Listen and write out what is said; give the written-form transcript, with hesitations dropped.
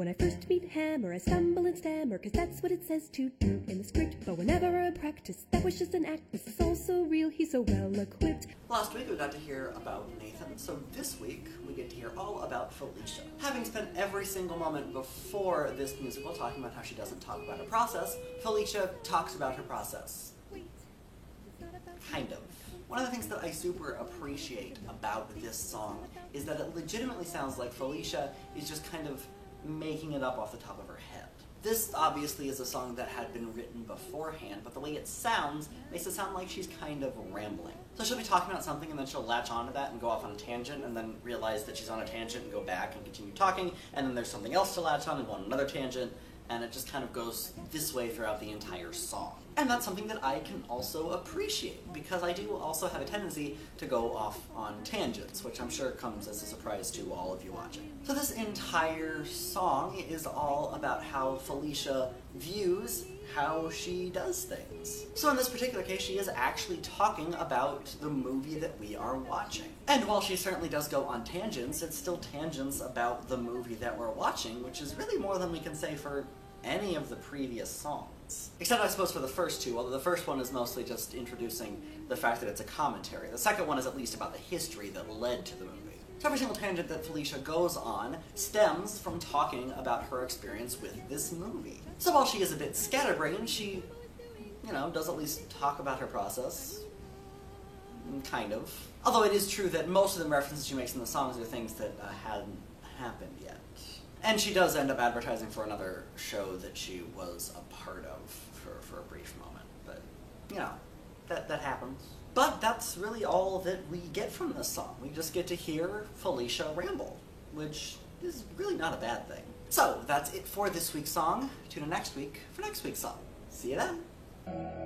When I first meet Hammer, I stumble and stammer, 'cause that's what it says to do in the script. But whenever I practice, that was just an act. This is all so real, he's so well equipped. Last week we got to hear about Nathan, so this week we get to hear all about Felicia. Having spent every single moment before this musical talking about how she doesn't talk about her process, Felicia talks about her process. Kind of. One of the things that I super appreciate about this song is that it legitimately sounds like Felicia is just kind of making it up off the top of her head. This obviously is a song that had been written beforehand, but the way it sounds makes it sound like she's kind of rambling. So she'll be talking about something and then she'll latch onto that and go off on a tangent and then realize that she's on a tangent and go back and continue talking, and then there's something else to latch on and go on another tangent, and it just kind of goes this way throughout the entire song. And that's something that I can also appreciate, because I do also have a tendency to go off on tangents, which I'm sure comes as a surprise to all of you watching. So this entire song is all about how Felicia views how she does things. So in this particular case, she is actually talking about the movie that we are watching. And while she certainly does go on tangents, it's still tangents about the movie that we're watching, which is really more than we can say for any of the previous songs. Except I suppose for the first two, although the first one is mostly just introducing the fact that it's a commentary. The second one is at least about the history that led to the movie. So every single tangent that Felicia goes on stems from talking about her experience with this movie. So while she is a bit scatterbrained, she, does at least talk about her process. Kind of. Although it is true that most of the references she makes in the songs are things that hadn't happened yet. And she does end up advertising for another show that she was a part of for a brief moment. But, that happens. But that's really all that we get from this song. We just get to hear Felicia ramble, which is really not a bad thing. So, that's it for this week's song. Tune in next week for next week's song. See you then!